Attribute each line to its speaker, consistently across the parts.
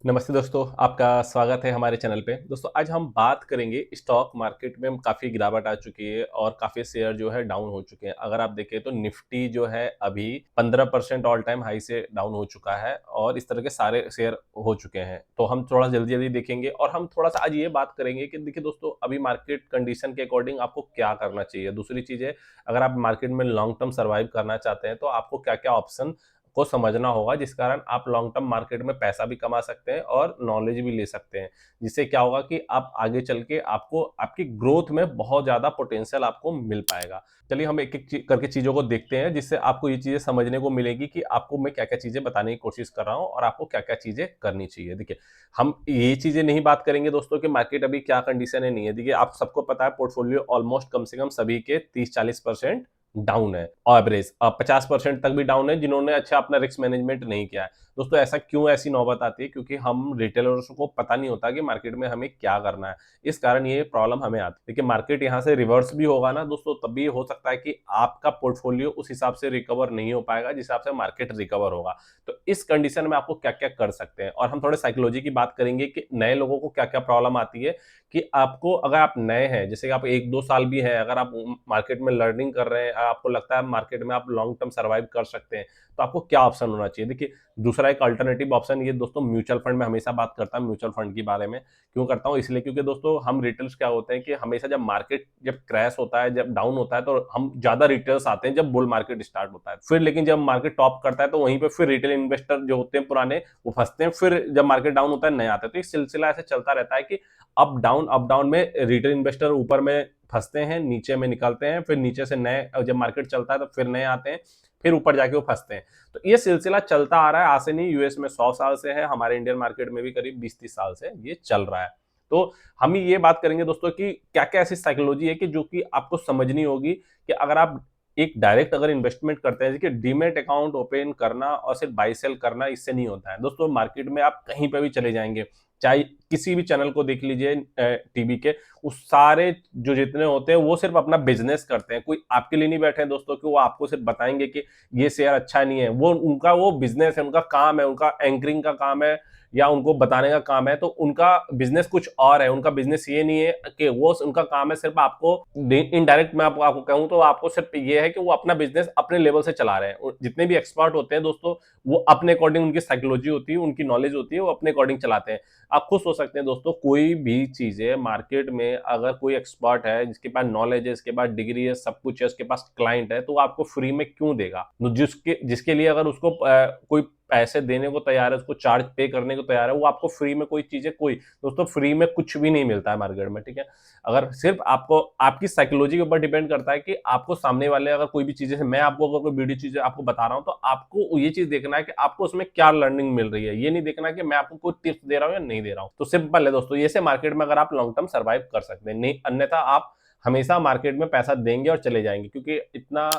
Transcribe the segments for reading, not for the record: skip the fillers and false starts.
Speaker 1: नमस्ते दोस्तों, आपका स्वागत है हमारे चैनल पे। दोस्तों आज हम बात करेंगे स्टॉक मार्केट में काफ़ी गिरावट आ चुकी है और काफ़ी शेयर जो है डाउन हो चुके हैं। अगर आप देखें तो निफ्टी जो है अभी 15% ऑल टाइम हाई से डाउन हो चुका है और इस तरह के सारे शेयर हो चुके हैं। तो हम थोड़ा जल्दी-जल्दी देखेंगे और हम थोड़ा-सा आज ये बात करेंगे कि देखिए दोस्तों अभी मार्केट कंडीशन के अकॉर्डिंग आपको क्या करना चाहिए। दूसरी चीज़ है, अगर आप मार्केट में लॉन्ग टर्म सर्वाइव करना चाहते हैं तो आपको क्या-क्या ऑप्शन को समझना होगा, जिस कारण आप लॉन्ग टर्म मार्केट में पैसा भी कमा सकते हैं और नॉलेज भी ले सकते हैं। जिससे क्या होगा कि आप आगे चल के आपको आपकी ग्रोथ में बहुत ज़्यादा पोटेंशियल आपको मिल पाएगा। चलिए हम एक-एक करके चीज़ों को देखते हैं, जिससे आपको ये चीज़ें समझने को मिलेगी कि आपको मैं क्या-क्या चीज़ें बताने की कोशिश कर रहा हूँ और आपको क्या-क्या चीज़ें करनी चाहिए। देखिए, हम ये चीज़ें नहीं बात करेंगे दोस्तों कि मार्केट अभी क्या कंडीशन है, नहीं है। देखिए, आप सबको पता है पोर्टफोलियो ऑलमोस्ट कम से कम सभी के 30-40% डाउन है। एवरेज 50% तक भी डाउन है जिन्होंने अच्छा अपना रिस्क मैनेजमेंट नहीं किया है। दोस्तों ऐसा क्यों ऐसी नौबत आती है? क्योंकि हम रिटेलर्स को पता नहीं होता कि मार्केट में हमें क्या करना है। इस कारण ये प्रॉब्लम हमें आती है। देखिए मार्केट यहाँ से रिवर्स भी होगा ना दोस्तों, तब भी हो सकता है कि आपका पोर्टफोलियो उस हिसाब से रिकवर नहीं हो पाएगा जिस हिसाब से मार्केट रिकवर होगा। तो इस कंडीशन में आपको क्या-क्या कर सकते हैं? और हम थोड़े साइकोलॉजी की बात करेंगे कि नए लोगों को क्या-क्या प्रॉब्लम आती है कि आपको, अगर आप नए हैं, जैसे कि आप 1-2 साल भी हैं, अगर आप मार्केट में लर्निंग कर रहे हैं, आपको लगता है मार्केट में आप लॉन्ग टर्म सर्वाइव कर सकते हैं, तो आपको क्या ऑप्शन होना चाहिए? देखिए, दूसरा एक अल्टरनेटिव ऑप्शन ये दोस्तों म्यूचुअल फंड में हमेशा बात करता हूँ म्यूचुअल फंड के बारे में। क्यों करता हूँ? इसलिए क्योंकि दोस्तों हम रिटेलर्स क्या होते हैं कि हमेशा जब मार्केट जब क्रैश होता है, जब डाउन होता है, तो हम ज़्यादा रिटेलर्स आते हैं जब बुल मार्केट स्टार्ट होता है। फिर लेकिन जब मार्केट टॉप करता है, तो वहीं पे फिर रिटेल इन्वेस्टर जो होते हैं पुराने, वो फँसते हैं, फिर जब मार्केट डाउन होता है, नए आते हैं। तो ये सिलसिला ऐसे चलता रहता है कि अप डाउन में रिटेल इन्वेस्टर ऊपर में फंसते हैं, नीचे में निकलते हैं, फिर नीचे से नए, जब मार्केट चलता है तो फिर नए आते हैं, फिर ऊपर जाके वो फंसते हैं। तो ये सिलसिला चलता आ रहा है, आज से नहीं, यूएस में 100 साल से है, हमारे इंडियन मार्केट में भी करीब 20-30 साल से ये चल रहा है। तो हम ये बात करेंगे दोस्तों कि क्या-क्या ऐसी साइकोलॉजी है कि जो कि आपको समझनी होगी कि अगर आप एक डायरेक्ट अगर इन्वेस्टमेंट करते हैं, देखिए डीमैट अकाउंट ओपन करना और सिर्फ बाय सेल करना इससे नहीं होता है। दोस्तों मार्केट में आप कहीं पे भी चले जाएँगे, चाहे किसी भी चैनल को देख लीजिए टीवी के, उस सारे जो जितने होते हैं वो सिर्फ अपना बिज़नेस करते हैं। कोई आपके लिए नहीं बैठे हैं दोस्तों कि वो आपको सिर्फ बताएँगे कि ये शेयर अच्छा नहीं है। वो उनका वो बिज़नेस है, उनका काम है, उनका एंकरिंग का काम है या उनको बताने का काम है, तो उनका बिज़नेस कुछ और है। उनका बिज़नेस ये नहीं है कि वो उनका काम है सिर्फ आपको इनडायरेक्ट, मैं आपको आपको कहूँ तो आपको सिर्फ ये है कि वो अपना बिज़नेस अपने लेवल से चला रहे हैं। जितने भी एक्सपर्ट होते हैं दोस्तों, वो अपने अकॉर्डिंग, उनकी साइकोलॉजी होती है, उनकी नॉलेज होती है, वो अपने अकॉर्डिंग चलाते हैं। आप खुद सोच सकते हैं दोस्तों, कोई भी चीज़ है मार्केट में, अगर कोई एक्सपर्ट है, जिसके पास नॉलेज है, जिसके पास डिग्री है, सब कुछ है, उसके पास क्लाइंट है, तो वो आपको फ्री में क्यों देगा? तो जिसके जिसके लिए अगर उसको कोई पैसे देने को तैयार है, उसको चार्ज पे करने को तैयार है, वो आपको फ्री में कोई चीज़ें, कोई दोस्तों फ्री में कुछ भी नहीं मिलता है मार्केट में, ठीक है? अगर सिर्फ आपको आपकी साइकोलॉजी के ऊपर डिपेंड करता है कि आपको सामने वाले अगर कोई भी चीज़ें, मैं आपको अगर कोई वीडियो चीज़ें आपको बता रहा हूँ, तो आपको ये चीज़ देखना है कि आपको उसमें क्या लर्निंग मिल रही है। ये नहीं देखना कि मैं आपको कोई टिप्स दे रहा हूँ या नहीं दे रहा हूँ। तो सिंपल है दोस्तों, ये से मार्केट में अगर आप लॉन्ग टर्म सर्वाइव कर सकते हैं, नहीं अन्यथा आप हमेशा मार्केट में पैसा देंगे और चले जाएँगे, क्योंकि इतना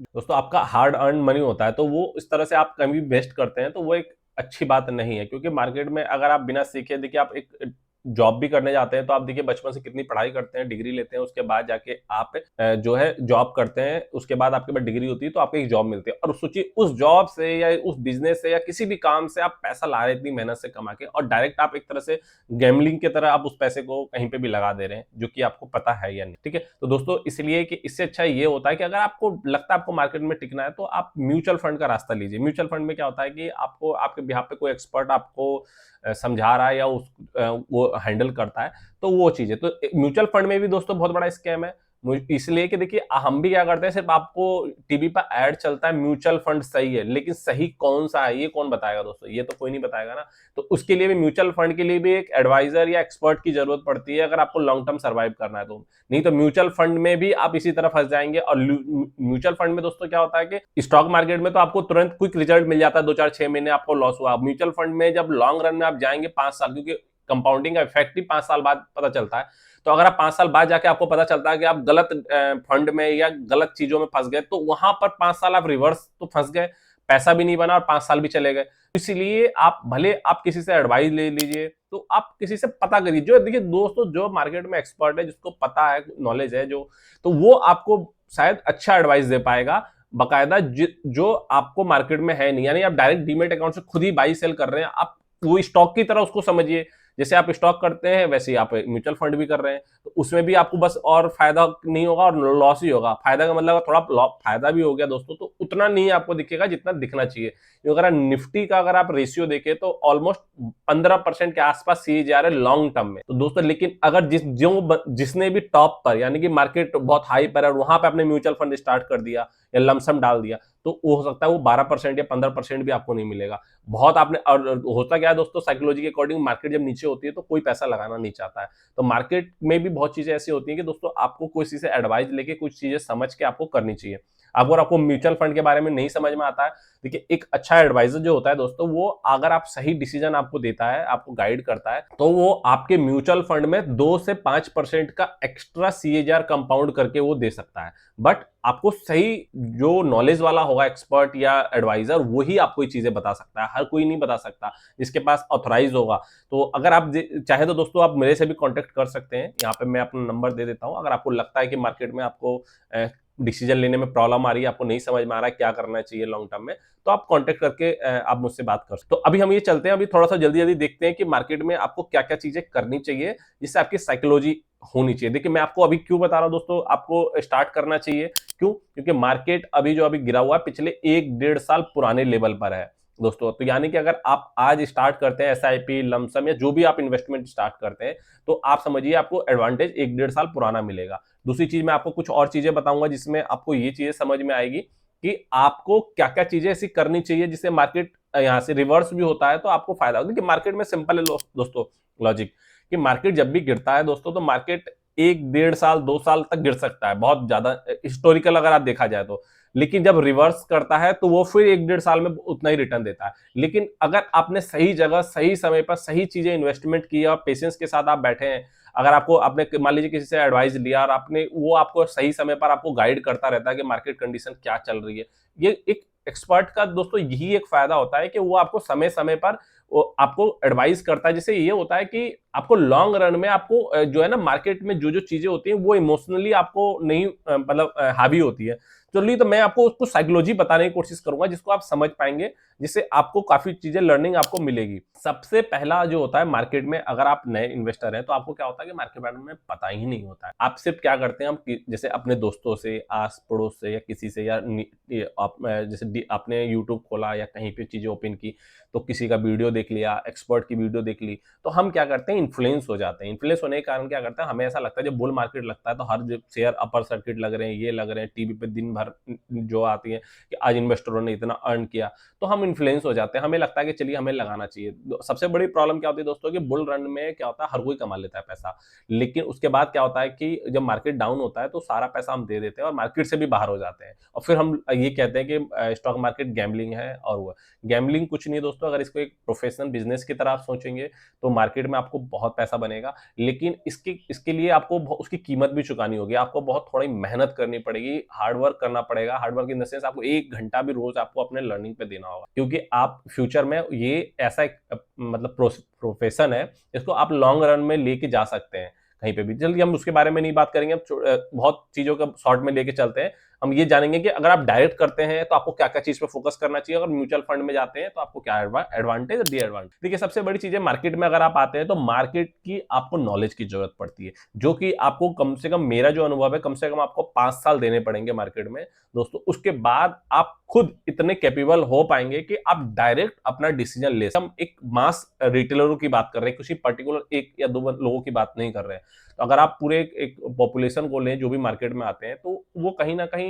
Speaker 1: दोस्तों आपका हार्ड अर्न्ड मनी होता है, तो वो इस तरह से आप कभी वेस्ट करते हैं, तो वो एक अच्छी बात नहीं है। क्योंकि मार्केट में अगर आप बिना सीखे, देखिए आप एक जॉब भी करने जाते हैं, तो आप देखिए बचपन से कितनी पढ़ाई करते हैं, डिग्री लेते हैं, उसके बाद जाके आप जो है जॉब करते हैं, उसके बाद आपके पास डिग्री होती है, तो आपको एक जॉब मिलती है और सोचिए उस जॉब से या उस बिज़नेस से या किसी भी काम से आप पैसा ला रहे हैं इतनी मेहनत से कमा के, और डायरेक्ट आप एक तरह से गैम्बलिंग की तरह आप उस पैसे को कहीं पे भी लगा दे रहे हैं, जो कि आपको पता है या नहीं, ठीक है? तो दोस्तों इसलिए कि इससे अच्छा ये होता है कि अगर आपको लगता है आपको मार्केट में टिकना है, तो आप म्यूचुअल फंड का रास्ता लीजिए। म्यूचुअल फंड में क्या होता है कि आपको आपके बिहाफ पे कोई एक्सपर्ट आपको समझा रहा है या वो हैंडल करता है, तो वो चीज़ है। तो म्यूचुअल फंड में भी दोस्तों बहुत बड़ा स्कैम है। इसलिए कि देखिए हम भी क्या करते हैं, सिर्फ आपको टीवी पर ऐड चलता है म्यूचुअल फंड सही है, लेकिन सही कौन-सा है ये कौन बताएगा दोस्तों? ये तो कोई नहीं बताएगा ना। तो उसके लिए भी म्यूचुअल फंड के लिए भी एक एडवाइज़र या एक्सपर्ट की ज़रूरत पड़ती है, अगर आपको लॉन्ग टर्म सर्वाइव करना है तो। नहीं तो म्यूचुअल फंड में भी आप इसी तरह फँस जाएँगे, और म्यूचुअल फंड में दोस्तों क्या होता है कि स्टॉक मार्केट में तो आपको तुरंत क्विक रिजल्ट मिल जाता है, 2-4 6 महीने आपको लॉस हुआ। म्यूचुअल फंड में जब लॉन्ग रन में आप जाएँगे 5 साल, क्योंकि कंपाउंडिंग का इफेक्ट ही 5 साल बाद पता चलता है। तो अगर आप 5 साल बाद जाके आपको पता चलता है कि आप गलत फंड में या गलत चीज़ों में फँस गए, तो वहाँ पर 5 साल आप रिवर्स तो फँस गए, पैसा भी नहीं बना और 5 साल भी चले गए। इसीलिए आप भले आप किसी से एडवाइस ले लीजिए, तो आप किसी से पता करिए। जो देखिए दोस्तों, जो मार्केट में एक्सपर्ट है, जिसको पता है, नॉलेज है जो, तो वो आपको शायद अच्छा एडवाइस दे पाएगा। बाकायदा जो आपको मार्केट में है नहीं, यानी आप डायरेक्ट डीमैट अकाउंट से खुद ही बाई सेल कर रहे हैं, आप वो स्टॉक की तरह उसको समझिए। जैसे आप स्टॉक करते हैं वैसे ही आप म्यूचुअल फंड भी कर रहे हैं, तो उसमें भी आपको बस और फायदा नहीं होगा और लॉस ही होगा। फायदा का मतलब थोड़ा फायदा भी हो गया दोस्तों, तो उतना नहीं आपको दिखेगा जितना दिखना चाहिए। अगर निफ्टी का अगर आप रेशियो देखें तो ऑलमोस्ट 15% के आसपास सीए जा रहे लॉन्ग टर्म में। तो दोस्तों लेकिन अगर जिसने भी टॉप पर यानी कि मार्केट बहुत हाई पर है और वहां पे अपने म्यूचुअल फंड स्टार्ट कर दिया या लमसम डाल दिया, तो वो हो सकता है वो 12% या 15% भी आपको नहीं मिलेगा। बहुत आपने, और होता क्या है दोस्तों, साइकोलॉजी के अकॉर्डिंग मार्केट जब नीचे होती है तो कोई पैसा लगाना नहीं चाहता है। तो मार्केट में भी बहुत चीजें ऐसी होती हैं कि दोस्तों आपको कोई चीज से एडवाइस लेके कुछ चीजें समझ के आपको करनी चाहिए। अगर आपको म्यूचुअल फंड के बारे में नहीं समझ में आता है, देखिए एक अच्छा एडवाइजर जो होता है दोस्तों, वो अगर आप सही डिसीजन आपको देता है, आपको गाइड करता है, तो वो आपके म्यूचुअल फंड में 2 से 5% का एक्स्ट्रा सीएजीआर कंपाउंड करके वो दे सकता है। बट आपको सही जो नॉलेज वाला होगा, एक्सपर्ट या एडवाइजर, वही आपको ये चीजें बता सकता है। हर कोई नहीं बता सकता जिसके पास ऑथराइज होगा। तो अगर आप चाहे तो दोस्तों आप मेरे से भी कांटेक्ट कर सकते हैं। यहाँ पे मैं अपना नंबर दे देता हूँ। अगर आपको लगता है कि मार्केट में आपको डिसीजन लेने में प्रॉब्लम आ रही है, आपको नहीं समझ में आ रहा है क्या करना चाहिए लॉन्ग टर्म में, तो आप कांटेक्ट करके आप मुझसे बात कर सकते। तो अभी हम ये चलते हैं, अभी थोड़ा सा जल्दी जल्दी देखते हैं कि मार्केट में आपको क्या क्या चीजें करनी चाहिए जिससे आपकी साइकोलॉजी होनी चाहिए। देखिए मैं आपको अभी क्यों बता रहा हूं दोस्तों, आपको स्टार्ट करना चाहिए। क्यों? क्योंकि मार्केट अभी गिरा हुआ है पिछले 1-1.5 साल पुराने लेवल पर है दोस्तों। तो यानी कि अगर आप आज स्टार्ट करते हैं एसआईपी, लमसम या जो भी आप इन्वेस्टमेंट स्टार्ट करते हैं, तो आप समझिए आपको एडवांटेज 1-1.5 साल पुराना मिलेगा। दूसरी चीज मैं आपको कुछ और चीजें बताऊंगा जिसमें आपको ये चीजें समझ में आएगी कि आपको क्या क्या चीजें ऐसी करनी चाहिए जिससे मार्केट यहाँ से रिवर्स भी होता है तो आपको फायदा होगा। देखिए मार्केट में सिंपल है दोस्तों लॉजिक, कि मार्केट जब भी गिरता है दोस्तों, तो मार्केट 1-1.5 साल 2 साल तक गिर सकता है, बहुत ज्यादा हिस्टोरिकल अगर आप देखा जाए तो। लेकिन जब रिवर्स करता है तो वो फिर 1-1.5 साल में उतना ही रिटर्न देता है। लेकिन अगर आपने सही जगह सही समय पर सही चीजें इन्वेस्टमेंट की और पेशेंस के साथ आप बैठे हैं, अगर आपको आपने मान लीजिए किसी से एडवाइस लिया और आपने वो आपको सही समय पर आपको गाइड करता रहता है कि मार्केट कंडीशन क्या चल रही है, ये एक एक्सपर्ट का दोस्तों यही एक फायदा होता है कि वो आपको समय समय पर वो आपको एडवाइस करता है। जिससे ये होता है कि आपको लॉन्ग रन में आपको जो है ना मार्केट में जो जो चीजें होती हैं वो इमोशनली आपको नहीं मतलब हावी होती है। चलिए तो मैं आपको उसको साइकोलॉजी बताने की कोशिश करूंगा जिसको आप समझ पाएंगे, जिससे आपको काफी चीजें लर्निंग आपको मिलेगी। सबसे पहला जो होता है मार्केट में, अगर आप नए इन्वेस्टर हैं तो आपको क्या होता है कि मार्केट बारे में पता ही नहीं होता है। आप सिर्फ क्या करते हैं, हम जैसे अपने दोस्तों से, आस पड़ोस से या किसी से, या जैसे आपने यूट्यूब खोला या कहीं पे चीजें ओपन की तो किसी का वीडियो देख लिया, एक्सपर्ट की वीडियो देख ली, तो हम क्या करते हैं, इन्फ्लुएंस हो जाते हैं। इन्फ्लुएंस होने के कारण क्या करते हैं, हमें ऐसा लगता है जब बुल मार्केट लगता है तो हर शेयर अपर सर्किट लग रहे हैं, ये लग रहे हैं, टीवी पे दिन भर जो आती है कि आज इन्वेस्टरों ने इतना अर्न किया, तो हम इन्फ्लुएंस हो जाते हैं। हमें लगता है कि चलिए हमें लगाना चाहिए। सबसे बड़ी प्रॉब्लम क्या होती है दोस्तों कि बुल रन में क्या होता है, हर कोई कमा लेता है पैसा, लेकिन उसके बाद क्या होता है कि जब मार्केट डाउन होता है तो सारा पैसा हम दे देते हैं और मार्केट से भी बाहर हो जाते हैं, और फिर हम ये कहते हैं कि स्टॉक मार्केट गैम्बलिंग है। और वो गैम्बलिंग कुछ नहीं है दोस्तों। अगर इसको एक प्रोफेशनल बिजनेस की तरह आप सोचेंगे तो मार्केट में आपको बहुत पैसा बनेगा, लेकिन इसके इसके लिए आपको उसकी कीमत भी चुकानी होगी। आपको बहुत थोड़ी मेहनत करनी पड़ेगी, हार्ड वर्क करना पड़ेगा। Hard work in the sense आपको 1 घंटा भी रोज आपको अपने लर्निंग पे देना होगा, क्योंकि आप फ्यूचर में ये ऐसा एक मतलब प्रोफेशन है, इसको आप लॉन्ग रन में लेके जा सकते हैं कहीं पे भी। जल्दी हम उसके बारे में नहीं बात करेंगे, बहुत चीजों का शॉर्ट में लेके चलते हैं। हम ये जानेंगे कि अगर आप डायरेक्ट करते हैं तो आपको क्या क्या चीज पे फोकस करना चाहिए, अगर म्यूचुअल फंड में जाते हैं तो आपको क्या एडवांटेज और डिएडवांटेज। देखिए सबसे बड़ी चीज है, मार्केट में अगर आप आते हैं तो मार्केट की आपको नॉलेज की जरूरत पड़ती है, जो कि आपको कम से कम, मेरा जो अनुभव है, कम से कम आपको 5 साल देने पड़ेंगे मार्केट में दोस्तों। उसके बाद आप खुद इतने कैपेबल हो पाएंगे कि आप डायरेक्ट अपना डिसीजन ले। हम एक मास रिटेलरों की बात कर रहे हैं, किसी पर्टिकुलर 1 या 2 लोगों की बात नहीं कर रहे हैं। तो अगर आप पूरे एक पॉपुलेशन को लें जो भी मार्केट में आते हैं, तो वो कहीं ना कहीं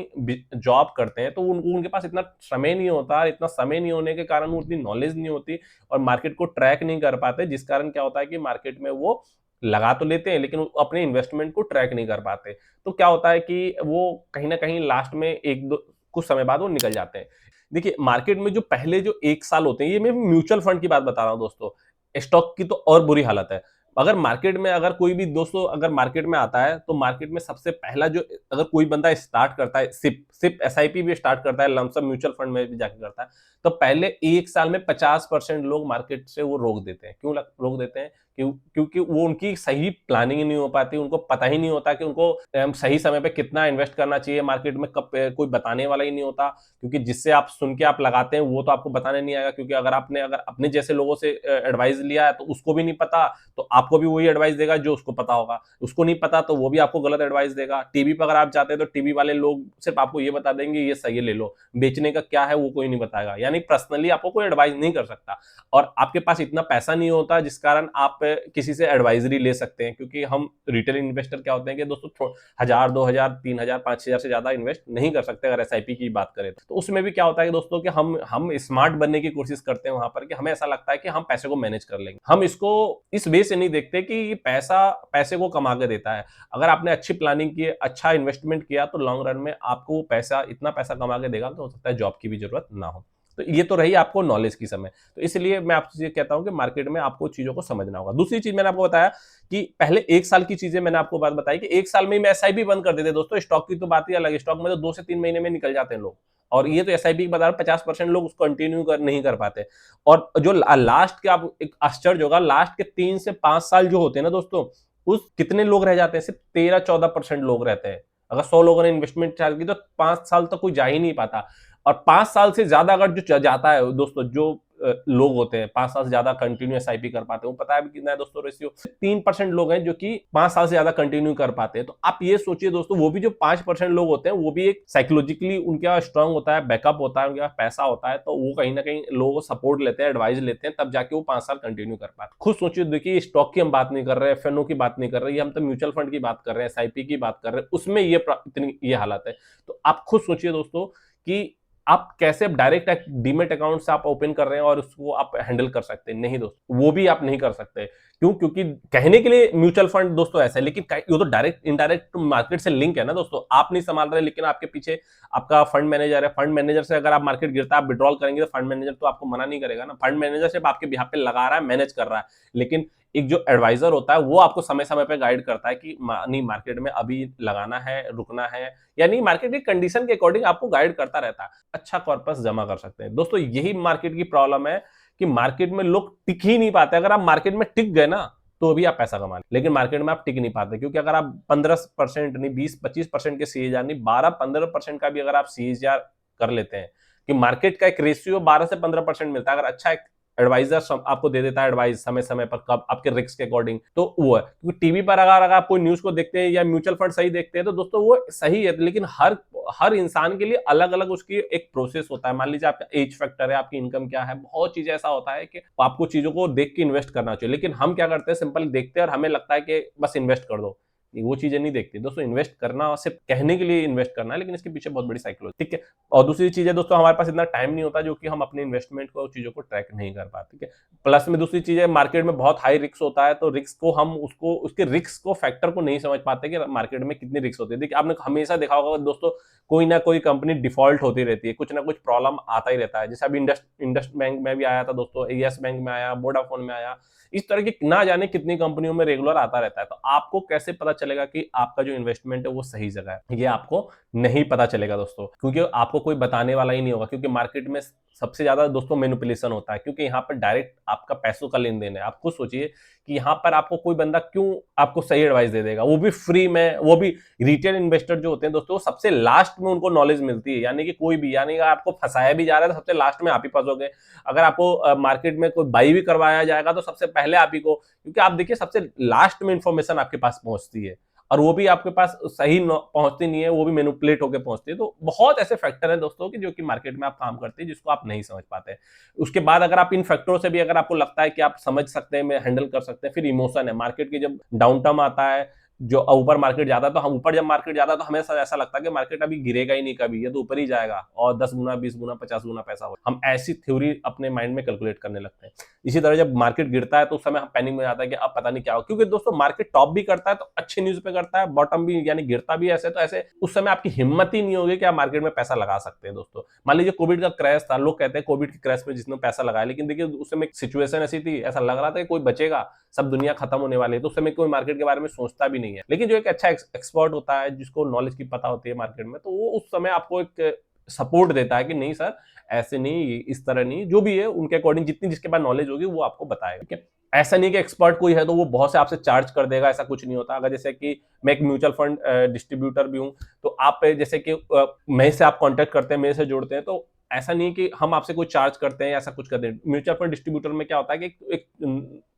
Speaker 1: जॉब करते हैं, तो उनके पास इतना समय नहीं होता। इतना समय नहीं होने के कारण उतनी नॉलेज नहीं होती और मार्केट को ट्रैक नहीं कर पाते, जिस कारण क्या होता है कि मार्केट में वो लगा तो लेते हैं लेकिन अपने इन्वेस्टमेंट को ट्रैक नहीं कर पाते। तो क्या होता है कि वो कहीं ना कहीं लास्ट में एक दो कुछ समय बाद वो निकल जाते हैं। देखिए मार्केट में जो पहले जो 1 साल होते हैं, ये मैं म्यूचुअल फंड की बात बता रहा हूं दोस्तों। स्टॉक की तो और बुरी हालत है। अगर मार्केट में, अगर कोई भी दोस्तों अगर मार्केट में आता है तो मार्केट में सबसे पहला जो, अगर कोई बंदा स्टार्ट करता है सिप सिर्फ एसआईपी भी स्टार्ट करता है, लमसम म्यूचुअल फंड में भी जाके करता है, तो पहले 1 साल में 50% लोग मार्केट से वो रोक देते हैं। क्यों रोक देते हैं? क्योंकि वो उनकी सही प्लानिंग ही नहीं हो पाती, उनको पता ही नहीं होता कि उनको सही समय पे कितना इन्वेस्ट करना चाहिए मार्केट में, कब कोई बताने वाला ही नहीं होता, क्योंकि जिससे आप सुन के आप लगाते हैं वो तो आपको बताने नहीं आएगा, क्योंकि अगर अपने जैसे लोगों से एडवाइस लिया है तो उसको भी नहीं पता, तो आपको भी वही एडवाइस देगा जो उसको पता होगा, उसको नहीं पता तो वो भी आपको गलत एडवाइस देगा। टीवी पर अगर आप जाते हैं तो टीवी वाले लोग सिर्फ आपको ये बता देंगे ये सही है ले लो, बेचने का क्या है वो कोई नहीं बताएगा, यानी पर्सनली आपको कोई एडवाइस नहीं कर सकता। और आपके पास इतना पैसा नहीं होता जिस कारण आप किसी से एडवाइजरी ले सकते हैं, क्योंकि हम रिटेल इन्वेस्टर क्या होते हैं कि दोस्तों 1000 2000 3000 5000 से ज्यादा इन्वेस्ट नहीं कर सकते अगर एसआईपी की बात करें तो उसमें भी क्या होता है कि दोस्तों कि हम स्मार्ट बनने की कोशिश करते हैं वहां पर, कि हमें ऐसा लगता है कि हम पैसे को मैनेज कर लेंगे, हम इसको इस वे से नहीं देखते कि ये पैसा पैसे को कमा के देता है। अगर आपने अच्छी प्लानिंग की, अच्छा इन्वेस्टमेंट किया तो लॉन्ग रन में आपको पैसा इतना पैसा कमा के देगा तो हो सकता है जॉब की भी जरूरत ना हो। तो ये तो रही आपको नॉलेज की समय, तो इसलिए मैं आपसे ये कहता हूं कि मार्केट में आपको चीजों को समझना होगा। दूसरी चीज मैंने आपको बताया कि पहले 1 साल की चीजें मैंने आपको बात बताई कि 1 साल में एसआईपी बंद कर देते दोस्तों, स्टॉक की तो बात ही अलग है, स्टॉक में तो 2 से 3 महीने में निकल जाते हैं लोग, और ये तो एसआईपी की बता रहा हूं 50% लोग उसको कंटिन्यू नहीं कर पाते। और जो लास्ट के आप एक आश्चर्य होगा, लास्ट के 3 से 5 साल जो होते हैं ना दोस्तों, उस कितने लोग रह जाते हैं? सिर्फ 13-14% लोग रहते हैं। अगर 100 लोगों ने इन्वेस्टमेंट चार्ज की तो 5 साल तक कोई जा ही नहीं पाता। और 5 साल से ज्यादा अगर जो जाता है दोस्तों, जो लोग होते हैं 5 साल से ज्यादा कंटिन्यू एसआईपी कर पाते हैं, वो पता है कितना है दोस्तों रेशियो? 3% लोग हैं जो कि 5 साल से ज्यादा कंटिन्यू कर पाते हैं। तो आप ये सोचिए दोस्तों, वो भी जो 5% लोग होते हैं वो भी एक साइकोलॉजिकली उनका स्ट्रांग होता है, बैकअप होता है, उनके पास पैसा होता है, तो वो कहीं ना कहीं लोगों को सपोर्ट लेते हैं, एडवाइस लेते हैं, तब जाके वो 5 साल कंटिन्यू कर पाते हैं। खुद सोचिए, देखिए स्टॉक की हम बात नहीं कर रहे हैं, एफएनओ की बात नहीं कर रहे हैं, हम तो म्यूचुअल फंड की बात कर रहे हैं, एसआईपी की बात कर रहे हैं, उसमें इतनी ये हालत है। तो आप खुद सोचिए दोस्तों कि आप कैसे डायरेक्ट डीमेट अकाउंट से आप ओपन कर रहे हैं और उसको आप हैंडल कर सकते हैं? नहीं दोस्तों, वो भी आप नहीं कर सकते। क्यों? क्योंकि कहने के लिए म्यूचुअल फंड दोस्तों ऐसा है, लेकिन वो तो डायरेक्ट इनडायरेक्ट मार्केट से लिंक है ना दोस्तों। आप नहीं संभाल रहे, लेकिन आपके पीछे आपका फंड मैनेजर है, फंड मैनेजर से अगर आप मार्केट गिरता है आप विड्रॉल करेंगे तो फंड मैनेजर तो आपको मना नहीं करेगा ना। फंड मैनेजर सिर्फ आपके बिहाफ पे लगा रहा है, मैनेज कर रहा है, लेकिन एक जो एडवाइजर होता है वो आपको समय समय पे गाइड करता है कि नहीं मार्केट में अभी लगाना है, रुकना है, यानी मार्केट की कंडीशन के अकॉर्डिंग आपको गाइड करता रहता है। अच्छा कॉर्पस जमा कर सकते हैं दोस्तों। यही मार्केट की प्रॉब्लम है कि मार्केट में लोग टिक ही नहीं पाते। अगर आप मार्केट में टिक गए ना तो भी आप पैसा कमा लें, लेकिन मार्केट में आप टिक नहीं पाते, क्योंकि अगर आप 15% नहीं 20-25% के सीएजीआर नहीं 12-15% का भी अगर आप सीएजीआर कर लेते हैं, कि मार्केट का एक रेशियो 12 से 15% मिलता है, अगर अच्छा एक एडवाइजर आपको दे देता है एडवाइस समय समय पर, कब आपके रिस्क के अकॉर्डिंग, तो वो है। क्योंकि टीवी पर अगर आप कोई न्यूज को देखते हैं या म्यूचुअल फंड सही देखते हैं तो दोस्तों वो सही है, लेकिन हर हर इंसान के लिए अलग अलग उसकी एक प्रोसेस होता है। मान लीजिए आपका एज फैक्टर है, आपकी इनकम क्या है, बहुत चीज ऐसा होता है कि आपको चीजों को देख के इन्वेस्ट करना चाहिए, लेकिन हम क्या करते हैं सिंपल देखते हैं और हमें लगता है कि बस इन्वेस्ट कर दो। वो चीजें नहीं देखते दोस्तों। इन्वेस्ट करना सिर्फ कहने के लिए इन्वेस्ट करना है, लेकिन इसके पीछे बहुत बड़ी साइकोलॉजी, ठीक है। और दूसरी चीज है दोस्तों, हमारे पास इतना टाइम नहीं होता जो कि हम अपने इन्वेस्टमेंट को चीजों को ट्रैक नहीं कर पाते, ठीक है। प्लस में दूसरी चीज है, मार्केट में बहुत हाई रिस्क होता है, तो रिस्क को हम उसको उसके रिस्क को फैक्टर को नहीं समझ पाते कि मार्केट में कितनी रिस्क होती है। देखिए आपने हमेशा देखा होगा दोस्तों, कोई ना कोई कंपनी डिफॉल्ट होती रहती है, कुछ ना कुछ प्रॉब्लम आता ही रहता है। जैसे अभी इंडस्ट बैंक में भी आया था दोस्तों, येस बैंक में आया, वोडाफोन में आया, इस तरह की ना जाने कितनी कंपनियों में रेगुलर आता रहता है। तो आपको कैसे पता चलेगा कि आपका जो इन्वेस्टमेंट है वो सही जगह है? ये आपको नहीं पता चलेगा दोस्तों, क्योंकि आपको कोई बताने वाला ही नहीं होगा। क्योंकि मार्केट में सबसे ज्यादा दोस्तों मैनिपुलेशन होता है, क्योंकि यहाँ पर डायरेक्ट आपका पैसों का लेन देन है। आप खुद सोचिए कि यहाँ पर आपको कोई बंदा क्यों आपको सही एडवाइस दे देगा, वो भी फ्री में, वो भी रिटेल इन्वेस्टर जो होते हैं दोस्तों, सबसे लास्ट में उनको नॉलेज मिलती है। यानी कि कोई भी, यानी अगर आपको फंसाया भी जा रहा है तो सबसे लास्ट में आप ही फंसोगे। अगर आपको मार्केट में कोई बाई भी करवाया जाएगा तो सबसे पहले आप ही को, क्योंकि आप देखिए सबसे लास्ट में इंफॉर्मेशन आपके पास पहुंचती है, और वो भी आपके पास सही पहुंचती नहीं है, वो भी मैनिपुलेट होकर पहुंचती है। तो बहुत ऐसे फैक्टर हैं दोस्तों कि जो कि मार्केट में आप काम करते हैं जिसको आप नहीं समझ पाते। उसके बाद अगर आप इन फैक्टरों से भी अगर आपको लगता है कि आप समझ सकते हैं, हैंडल कर सकते हैं, फिर इमोशन है। मार्केट की जब डाउन टाइम आता है, जो ऊपर मार्केट जाता है, तो हम ऊपर जब मार्केट जाता है तो हमें ऐसा लगता है कि मार्केट अभी गिरेगा ही नहीं, कभी ये तो ऊपर ही जाएगा और 10 गुना 20 गुना 50 गुना पैसा हो। हम ऐसी थ्योरी अपने माइंड में कैलकुलेट करने लगते हैं। इसी तरह जब मार्केट गिरता है तो उस समय हम पैनिक में जाता है कि अब पता नहीं क्या हो, क्योंकि दोस्तों मार्केट टॉप भी करता है तो अच्छी न्यूज पे करता है, बॉटम भी यानी गिरता भी ऐसे, तो ऐसे उस समय आपकी हिम्मत ही नहीं होगी कि आप मार्केट में पैसा लगा सकते हैं दोस्तों। मान लीजिए कोविड का क्रैश था, लोग कहते हैं कोविड के क्रैश में जिसने पैसा लगाया, लेकिन देखिए उस समय सिचुएशन ऐसी थी, ऐसा लग रहा था कि कोई बचेगा, सब दुनिया खत्म होने वाली है, तो उस समय कोई मार्केट के बारे में सोचता भी नहीं नहीं है, लेकिन जो एक अच्छा एक्सपर्ट होता है, जिसको नॉलेज की पता होती है मार्केट में, तो वो उस समय आपको एक सपोर्ट देता है कि नहीं सर, ऐसे नहीं, इस तरह नहीं, जो भी है उनके अकॉर्डिंग जितनी जिसके पास नॉलेज होगी वो आपको बताएगा। ठीक है, ऐसा नहीं कि एक्सपर्ट कोई है तो वो बहुत से आपसे चार्ज कर देगा, ऐसा कुछ नहीं होता। अगर जैसे कि मैं एक म्यूचुअल फंड डिस्ट्रीब्यूटर भी हूं, तो आप जैसे कि मेरे से आप कांटेक्ट करते हैं, मेरे से जोड़ते हैं, तो ऐसा नहीं कि हम आपसे कोई चार्ज करते हैं, ऐसा कुछ करते हैं। म्यूचुअल फंड डिस्ट्रीब्यूटर में क्या होता है कि एक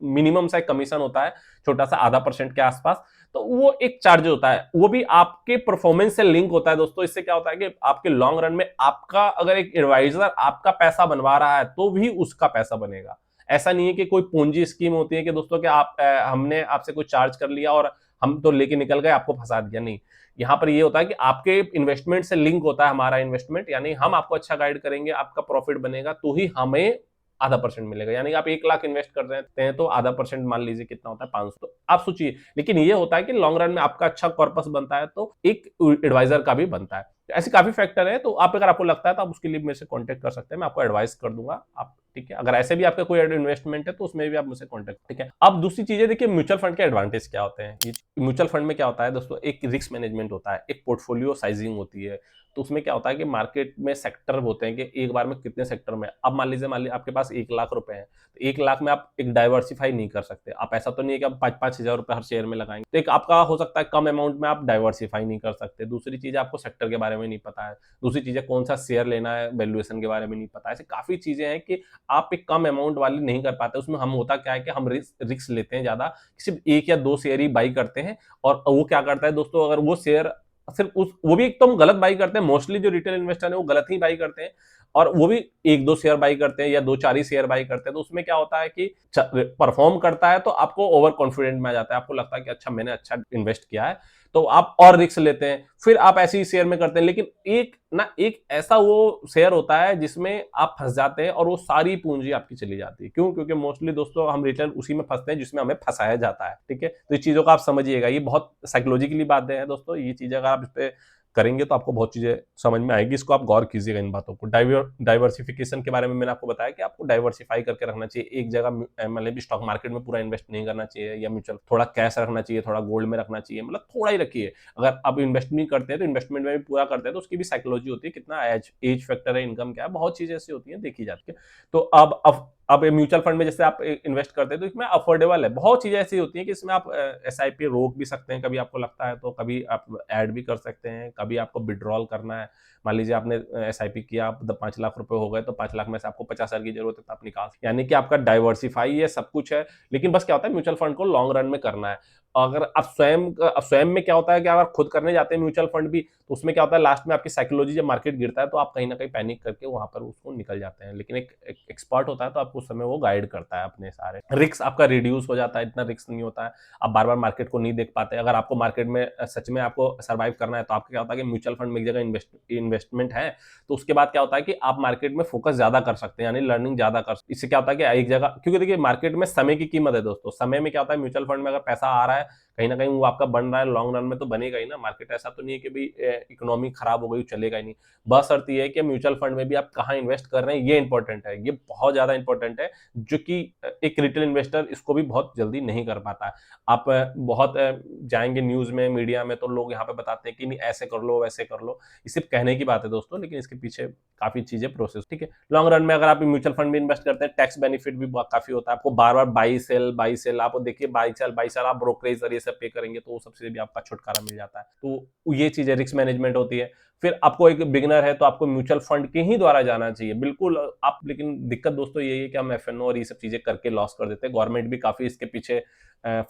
Speaker 1: मिनिमम सा एक कमीशन होता है, छोटा सा, 0.5% के आसपास, तो वो एक चार्ज होता है, वो भी आपके परफॉर्मेंस से लिंक होता है दोस्तों। इससे क्या होता है कि आपके लॉन्ग रन में आपका, अगर एक एडवाइजर आपका पैसा बनवा रहा है तो भी उसका पैसा बनेगा। ऐसा नहीं है कि कोई पूंजी स्कीम होती है कि दोस्तों कि आप हमने आपसे कोई चार्ज कर लिया और हम तो लेके निकल गए, आपको फंसा दिया, नहीं। यहाँ पर ये होता है कि आपके इन्वेस्टमेंट से लिंक होता है हमारा इन्वेस्टमेंट, यानी हम आपको अच्छा गाइड करेंगे, आपका प्रॉफिट बनेगा तो ही हमें 0.5% मिलेगा। यानी आप 1 लाख इन्वेस्ट कर रहे हैं तो 0.5% मान लीजिए कितना होता है, 500, तो आप सोचिए। लेकिन ये होता है कि लॉन्ग रन में आपका अच्छा कॉर्पस बनता है तो एक एडवाइजर का भी बनता है। ऐसे काफी फैक्टर है, तो आप, अगर आपको लगता है तो आप उसके लिए मेरे से कांटेक्ट कर सकते हैं, मैं आपको एडवाइस कर दूंगा आप। ठीक है, अगर ऐसे भी आपका कोई इन्वेस्टमेंट है तो उसमें भी आप मुझसे कांटेक्ट। ठीक है, अब दूसरी चीजें देखिए, म्यूचुअल फंड के एडवांटेज क्या होते हैं। म्यूचुअल फंड में क्या होता है दोस्तों, एक रिस्क मैनेजमेंट होता है, एक पोर्टफोलियो साइजिंग होती है। तो उसमें क्या होता है कि मार्केट में सेक्टर होते हैं कि एक बार में कितने सेक्टर में, अब मान लीजिए आपके पास 1 लाख रुपए हैं, तो 1 लाख में आप एक डाइवर्सिफाई नहीं कर सकते। आप ऐसा तो नहीं है कि आप 5-5 हजार रुपए हर शेयर में लगाएंगे, तो एक आपका हो सकता है कम अमाउंट में आप डाइवर्सिफाई नहीं कर सकते। दूसरी चीज, आपको सेक्टर के बारे में नहीं पता है। दूसरी चीज है, कौन सा शेयर लेना है, वैल्यूएशन के बारे में नहीं पता है। ऐसे काफी चीजें हैं कि आप एक कम अमाउंट वाली नहीं कर पाते। उसमें हम, होता क्या है कि हम रिस्क लेते हैं ज्यादा, सिर्फ 1 या 2 शेयर ही बाई करते हैं। और वो क्या करता है दोस्तों, अगर वो शेयर सिर्फ उस, वो भी एक तो हम गलत बाई करते हैं, मोस्टली जो रिटेल इन्वेस्टर है वो गलत ही बाई करते हैं, और वो भी 1-2 शेयर बाई करते हैं या 2-4 ही शेयर बाई करते हैं। तो उसमें क्या होता है कि परफॉर्म करता है तो आपको ओवर कॉन्फिडेंट में आ जाता है, आपको लगता है कि अच्छा मैंने अच्छा इन्वेस्ट किया है, तो आप और रिस्क लेते हैं, फिर आप ऐसे ही शेयर में करते हैं। लेकिन एक ऐसा वो शेयर होता है जिसमें आप फंस जाते हैं और वो सारी पूंजी आपकी चली जाती है। क्यों? क्योंकि मोस्टली दोस्तों हम रिटेल उसी में फंसते हैं जिसमें हमें फंसाया जाता है। ठीक है, तो इस चीजों को आप समझिएगा, ये बहुत साइकोलॉजिकली बातें हैं दोस्तों। ये चीजें अगर आप इस पे करेंगे तो आपको बहुत चीजें समझ में आएगी। इसको आप गौर कीजिएगा इन बातों को। डाइवर्सिफिकेशन के बारे में मैंने आपको बताया कि आपको डाइवर्सिफाई करके रखना चाहिए। एक जगह मतलब स्टॉक मार्केट में पूरा इन्वेस्ट नहीं करना चाहिए, या म्यूचुअल, थोड़ा कैश रखना चाहिए, थोड़ा गोल्ड में रखना चाहिए, मतलब थोड़ा ही रखिए। अगर आप इन्वेस्ट नहीं करते हैं तो इन्वेस्टमेंट में भी पूरा करते हैं, तो उसकी भी साइकोलॉजी होती है, कितना एज फैक्टर है, इनकम क्या है, बहुत चीजें ऐसी होती हैं, देखी जाती है। तो अब म्यूचुअल फंड में जैसे आप इन्वेस्ट करते हैं तो इसमें अफोर्डेबल है। बहुत चीजें ऐसी होती हैं कि इसमें आप एसआईपी रोक भी सकते हैं, कभी आपको लगता है तो, कभी आप ऐड भी कर सकते हैं, कभी आपको विड्रॉल करना है। मान लीजिए आपने एसआईपी किया, आप 5 लाख रुपए हो गए, तो 5 लाख में से आपको 50 हजार की जरूरत है तो आप निकाल, यानी कि आपका डाइवर्सिफाई है, सब कुछ है। लेकिन बस क्या होता है, म्यूचुअल फंड को लॉन्ग रन में करना है। अगर आप स्वयं में क्या होता है कि अगर खुद करने जाते हैं म्यूचुअल फंड भी, तो उसमें क्या होता है, लास्ट में आपकी साइकोलॉजी, जब मार्केट गिरता है तो आप कहीं ना कहीं पैनिक करके वहां पर उसको निकल जाते हैं। लेकिन एक एक्सपर्ट होता है तो आपको उस समय वो गाइड करता है, अपने सारे रिस्क आपका रिड्यूस हो जाता है, इतना रिस्क नहीं होता है। आप बार बार मार्केट को नहीं देख पाते। अगर आपको मार्केट में सच में आपको सर्वाइव करना है तो आपको क्या होता है कि म्यूचुअल फंड में एक जगह इन्वेस्टमेंट है, तो उसके बाद क्या होता है कि आप मार्केट में फोकस ज्यादा कर सकते हैं, यानी लर्निंग ज्यादा कर सकते हैं। इससे क्या होता है कि एक जगह, क्योंकि देखिए मार्केट में समय की कीमत है दोस्तों। समय में क्या होता है, म्यूचुअल फंड में अगर पैसा आ रहा है, कहीं ना कहीं वो आपका बन रहा है, लॉन्ग रन में तो बनेगा ही ना। मार्केट ऐसा तो नहीं है कि भाई इकोनॉमी खराब हो गई चलेगा ही नहीं। बस अर्थ ये है कि म्यूचुअल फंड में भी आप कहाँ इन्वेस्ट कर रहे हैं, ये इंपॉर्टेंट है, ये बहुत ज्यादा इंपॉर्टेंट है, जो कि एक रिटेल इन्वेस्टर इसको भी बहुत जल्दी नहीं कर पाता है। आप बहुत जाएंगे न्यूज में, मीडिया में, तो लोग यहाँ पे बताते हैं कि नहीं ऐसे कर लो, वैसे कर लो। ये सिर्फ कहने की बात है दोस्तों, लेकिन इसके पीछे काफी चीजें प्रोसेस। ठीक है, लॉन्ग रन में अगर आप म्यूचुअल फंड में इन्वेस्ट करते हैं, टैक्स बेनिफिट भी काफी होता है। आपको बार बार बाई सेल, आप देखिए बाई सेल आप ब्रोकरेज जरिए से पे करेंगे तो सबसे भी आपका छुटकारा मिल जाता है। तो ये चीजें रिस्क मैनेजमेंट होती है। फिर आपको एक बिगिनर है तो आपको म्यूचुअल फंड के ही द्वारा जाना चाहिए, बिल्कुल आप। लेकिन दिक्कत दोस्तों यही है कि हम एफएनओ और ये सब चीजें करके लॉस कर देते हैं। गवर्नमेंट भी काफी इसके पीछे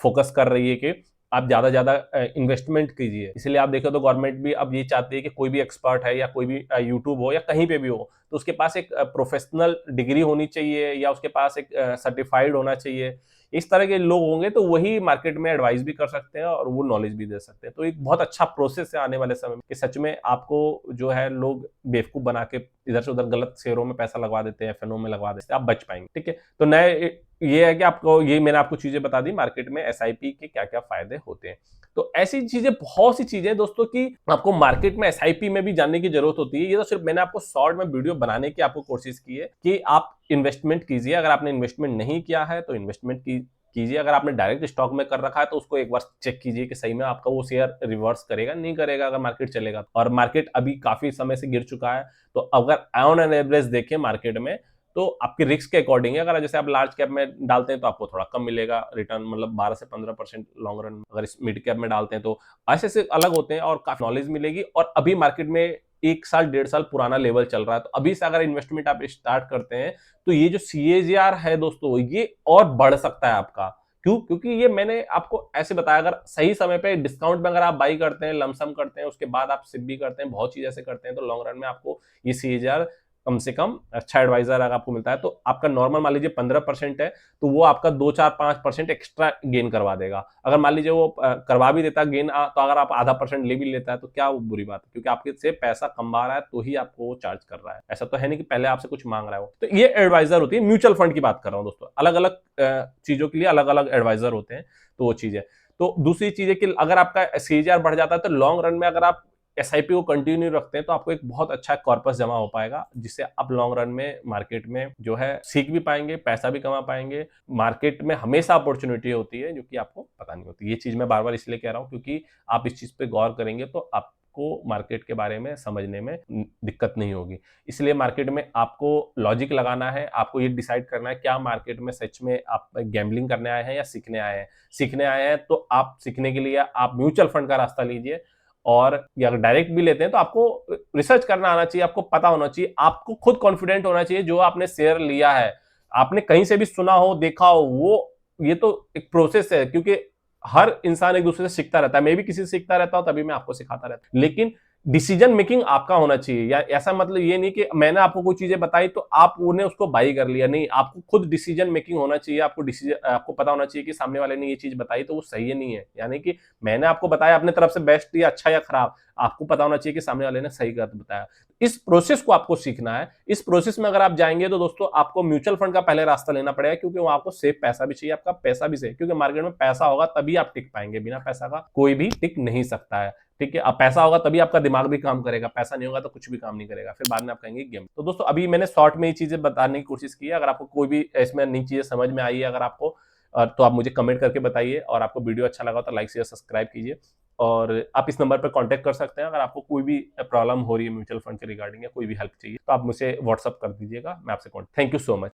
Speaker 1: फोकस कर रही है कि आप ज्यादा इन्वेस्टमेंट कीजिए। इसलिए आप देखो तो गवर्नमेंट भी अब ये चाहती है कि कोई भी एक्सपर्ट है, या कोई भी यूट्यूब हो या कहीं पे भी हो, तो उसके पास एक प्रोफेशनल डिग्री होनी चाहिए, या उसके पास एक सर्टिफाइड होना चाहिए। इस तरह के लोग होंगे तो वही मार्केट में एडवाइस भी कर सकते हैं और वो नॉलेज भी दे सकते हैं। तो एक बहुत अच्छा प्रोसेस है आने वाले समय में, कि सच में आपको जो है लोग बेवकूफ बना के इधर से उधर गलत शेयरों में पैसा लगवा देते हैं, एफएनओ में लगवा देते हैं, आप बच पाएंगे। ठीक है, तो नए ये है कि आपको, ये मैंने आपको चीजें बता दी मार्केट में एसआईपी के क्या क्या फायदे होते हैं। तो ऐसी चीजें, बहुत सी चीजें दोस्तों की आपको मार्केट में एसआईपी में भी जानने की जरूरत होती है। ये तो सिर्फ मैंने आपको शॉर्ट में वीडियो बनाने की आपको कोशिश की है कि आप इन्वेस्टमेंट कीजिए। अगर आपने इन्वेस्टमेंट नहीं किया है तो इन्वेस्टमेंट की कीजिए। अगर आपने डायरेक्ट स्टॉक में कर रखा है तो उसको एक बार चेक कीजिए कि सही में आपका वो शेयर रिवर्स करेगा, नहीं करेगा अगर मार्केट चलेगा। और मार्केट अभी काफ़ी समय से गिर चुका है, तो अगर ऑन एन एवरेज देखें मार्केट में, तो आपके रिस्क के अकॉर्डिंग है। अगर जैसे आप लार्ज कैप में डालते हैं तो आपको थोड़ा कम मिलेगा रिटर्न, मतलब 12 से 15% लॉन्ग रन में। अगर इस मिड कैप में डालते हैं तो ऐसे-ऐसे अलग होते हैं और काफ़ी नॉलेज मिलेगी। और अभी मार्केट में 1 साल, 1.5 साल पुराना लेवल चल रहा है, तो अभी से अगर इन्वेस्टमेंट आप स्टार्ट करते हैं, तो ये जो सीएजीआर है दोस्तों, ये और बढ़ सकता है आपका। क्यों? क्योंकि ये मैंने आपको ऐसे बताया, अगर सही समय पे डिस्काउंट में अगर आप बाई करते हैं, लमसम करते हैं, उसके बाद आप सिप भी करते हैं, बहुत चीज़ ऐसे करते हैं, तो लॉन्ग रन में आपको ये सीएजीआर कम से कम अच्छा एडवाइजर अगर आपको मिलता है, तो आपका नॉर्मल मान लीजिए 15% है, तो वो आपका 2, 4, 5% एक्स्ट्रा गेन करवा देगा। अगर मान लीजिए वो करवा भी देता है गेन, तो अगर आप आधा परसेंट ले भी लेता है, तो क्या वो बुरी बात है? क्योंकि आपके से पैसा कमा रहा है, तो ही आपको वो चार्ज कर रहा है। ऐसा तो है नहीं कि पहले आपसे कुछ माँग रहा है वो। तो ये एडवाइजर होती है, म्यूचुअल फंड की बात कर रहा हूँ दोस्तों। अलग-अलग चीज़ों के लिए अलग-अलग एडवाइजर होते हैं, तो वो चीज़ है। तो दूसरी चीज़ है कि अगर आपका सीएजीआर बढ़ जाता है, तो लॉन्ग रन में अगर आप एसआईपी को कंटिन्यू रखते हैं, तो आपको एक बहुत अच्छा कॉर्पस जमा हो पाएगा, जिससे आप लॉन्ग रन में मार्केट में जो है सीख भी पाएँगे, पैसा भी कमा पाएँगे। मार्केट में हमेशा अपॉर्च्युनिटी होती है, जो कि आपको पता नहीं होती। ये चीज़ मैं बार-बार इसलिए कह रहा हूँ, क्योंकि आप इस चीज़ पे गौर करेंगे तो आपको मार्केट के बारे में समझने में दिक्कत नहीं होगी। इसलिए मार्केट में आपको लॉजिक लगाना है, आपको ये डिसाइड करना है क्या मार्केट में सच में आप गैम्बलिंग करने आए हैं या सीखने आए हैं। सीखने आए हैं तो आप सीखने के लिए आप म्यूचुअल फंड का रास्ता लीजिए, और या अगर डायरेक्ट भी लेते हैं तो आपको रिसर्च करना आना चाहिए, आपको पता होना चाहिए, आपको खुद कॉन्फिडेंट होना चाहिए जो आपने शेयर लिया है। आपने कहीं से भी सुना हो, देखा हो, वो ये तो एक प्रोसेस है, क्योंकि हर इंसान एक दूसरे से सीखता रहता है। मैं भी किसी से सीखता रहता हूँ, तभी मैं आपको सिखाता रहता हूँ। लेकिन डिसीजन मेकिंग आपका होना चाहिए, या ऐसा मतलब ये नहीं कि मैंने आपको कोई चीजें बताई तो आपने उसको बाई कर लिया। नहीं, आपको खुद डिसीजन मेकिंग होना चाहिए। आपको पता होना चाहिए कि सामने वाले ने ये चीज बताई तो वो सही है नहीं है। यानी कि मैंने आपको बताया अपने तरफ से बेस्ट या अच्छा या खराब, आपको पता होना चाहिए कि सामने वाले ने सही गलत बताया। इस प्रोसेस को आपको सीखना है। इस प्रोसेस में अगर आप जाएंगे तो दोस्तों आपको म्यूचुअल फंड का पहले रास्ता लेना पड़ेगा, क्योंकि वहां आपको सेफ पैसा भी चाहिए, आपका पैसा भी सेफ, क्योंकि मार्केट में पैसा होगा तभी आप टिक पाएंगे। बिना पैसा का कोई भी टिक नहीं सकता है। ठीक है, अब पैसा होगा तभी आपका दिमाग भी काम करेगा, पैसा नहीं होगा तो कुछ भी काम नहीं करेगा, फिर बाद में आप कहेंगे गेम। तो दोस्तों अभी मैंने शॉर्ट में ये चीजें बताने की कोशिश की है। अगर आपको कोई भी इसमें नई चीजें समझ में आई है अगर आपको, तो आप मुझे कमेंट करके बताइए। और आपको वीडियो अच्छा लगा तो लाइक शेयर सब्सक्राइब कीजिए। और आप इस नंबर पर कांटेक्ट कर सकते हैं अगर आपको कोई भी प्रॉब्लम हो रही है म्यूचुअल फंड के रिगार्डिंग, या कोई भी हेल्प चाहिए तो आप मुझे व्हाट्सअप कर दीजिएगा, मैं आपसे contact. Thank you so much.